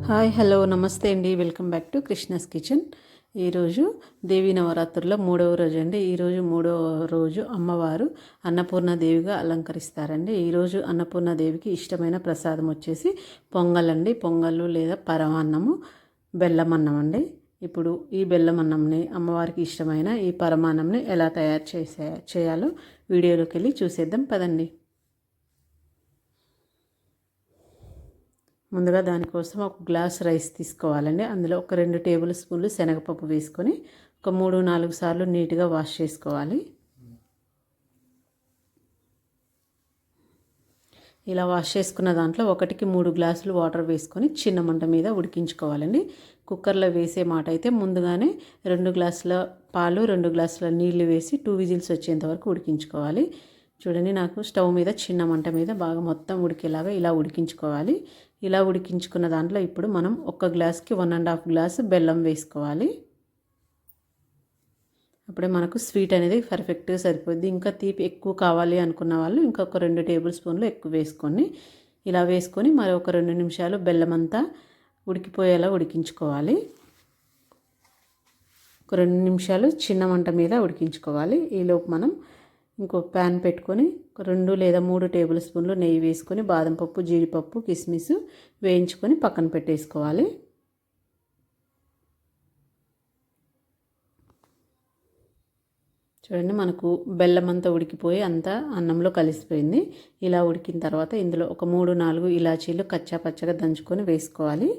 Hi hello నమస్తే అండి. Welcome back to Krishna's kitchen. ఈరోజు దేవీ నవరాత్రుల్లో 3వ రోజు అండి. ఈరోజు 3వ రోజు అమ్మవారు అన్నపూర్ణాదేవిగా అలంకరిస్తారండి. ఈరోజు అన్నపూర్ణాదేవికి ఇష్టమైన ప్రసాదం వచ్చేసి పొంగల్ అండి. పొంగళ్ళు లేదా పరమాన్నము, బెల్లం అన్నం అండి. ఇప్పుడు ఈ బెల్లం అన్నంని, అమ్మవారికి ఇష్టమైన ఈ పరమాన్నంని ఎలా తయారు చేయాలో వీడియోలోకి వెళ్ళి చూసేద్దాం పదండి. ముందుగా దానికోసం ఒక గ్లాస్ రైస్ తీసుకోవాలండి. అందులో ఒక 2 టేబుల్ స్పూన్లు శనగపప్పు వేసుకొని ఒక 3-4 సార్లు నీట్గా వాష్ చేసుకోవాలి. ఇలా వాష్ చేసుకున్న దాంట్లో 1కి 3 గ్లాసులు వాటర్ వేసుకొని చిన్న మంట మీద ఉడికించుకోవాలండి. కుక్కర్లో వేసే మాట అయితే ముందుగానే 2 గ్లాసుల పాలు 2 గ్లాసుల నీళ్లు వేసి 2 విజిల్స్ వచ్చేంత వరకు ఉడికించుకోవాలి. చూడండి, నాకు స్టవ్ మీద చిన్న మంట మీద బాగా మొత్తం ఉడికేలాగా ఇలా ఉడికించుకోవాలి. ఇలా ఉడికించుకున్న దాంట్లో ఇప్పుడు మనం 1 గ్లాస్కి 1.5 గ్లాసు బెల్లం వేసుకోవాలి. అప్పుడే మనకు స్వీట్ అనేది పర్ఫెక్ట్గా సరిపోద్ది. ఇంకా తీపి ఎక్కువ కావాలి అనుకున్న వాళ్ళు ఇంకొక 2 టేబుల్ స్పూన్లు ఎక్కువ వేసుకోండి. ఇలా వేసుకొని మరొక 2 నిమిషాలు బెల్లం అంతా ఉడికిపోయేలా ఉడికించుకోవాలి. ఒక 2 నిమిషాలు చిన్న మంట మీద ఉడికించుకోవాలి. ఈలోపు మనం ఇంకో ప్యాన్ పెట్టుకొని 2 లేదా 3 టేబుల్ స్పూన్లు నెయ్యి వేసుకొని బాదం పప్పు, జీడిపప్పు, కిస్మిస్ వేయించుకొని పక్కన పెట్టేసుకోవాలి. చూడండి, మనకు బెల్లం అంతా ఉడికిపోయి అంతా అన్నంలో కలిసిపోయింది. ఇలా ఉడికిన తర్వాత ఇందులో ఒక 3-4 ఇలాచీలు కచ్చా పచ్చగా దంచుకొని వేసుకోవాలి.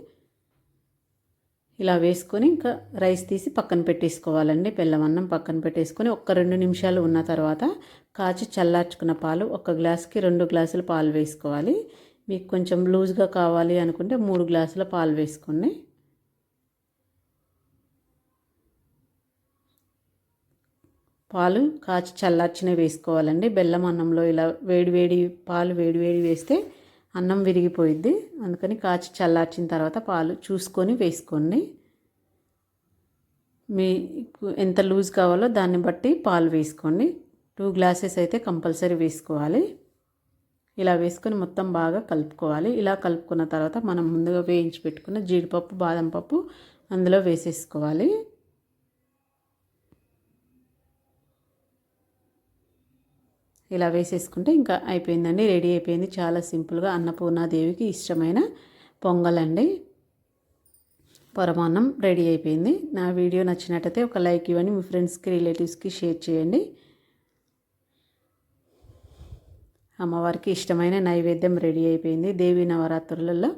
ఇలా వేసుకొని ఇంకా రైస్ తీసి పక్కన పెట్టేసుకోవాలండి. బెల్లం అన్నం పక్కన పెట్టేసుకొని ఒక 2 నిమిషాలు ఉన్న తర్వాత కాచి చల్లార్చుకున్న పాలు 1 గ్లాస్కి 2 గ్లాసుల పాలు వేసుకోవాలి. మీకు కొంచెం లూజ్గా కావాలి అనుకుంటే 3 గ్లాసుల పాలు వేసుకోండి. పాలు కాచి చల్లార్చినవి వేసుకోవాలండి. బెల్లం అన్నంలో ఇలా వేడివేడి పాలు వేడివేడి వేస్తే అన్నం విరిగిపోయిద్ది. అందుకని కాచి చల్లార్చిన తర్వాత పాలు చూసుకొని వేసుకోండి. మీకు ఎంత లూజ్ కావాలో దాన్ని బట్టి పాలు వేసుకోండి. 2 గ్లాసెస్ అయితే కంపల్సరీ వేసుకోవాలి. ఇలా వేసుకొని మొత్తం బాగా కలుపుకోవాలి. ఇలా కలుపుకున్న తర్వాత మనం ముందుగా వేయించి పెట్టుకున్న జీడిపప్పు, బాదం పప్పు అందులో వేసేసుకోవాలి. ఇలా వేసేసుకుంటే ఇంకా అయిపోయిందండి, రెడీ అయిపోయింది. చాలా సింపుల్గా అన్నపూర్ణాదేవికి ఇష్టమైన పొంగల్ అండి, పరమాన్నం రెడీ అయిపోయింది. నా వీడియో నచ్చినట్టయితే ఒక లైక్ ఇవ్వండి. మీ ఫ్రెండ్స్కి, రిలేటివ్స్కి షేర్ చేయండి. అమ్మవారికి ఇష్టమైన నైవేద్యం రెడీ అయిపోయింది. దేవీ నవరాత్రులలో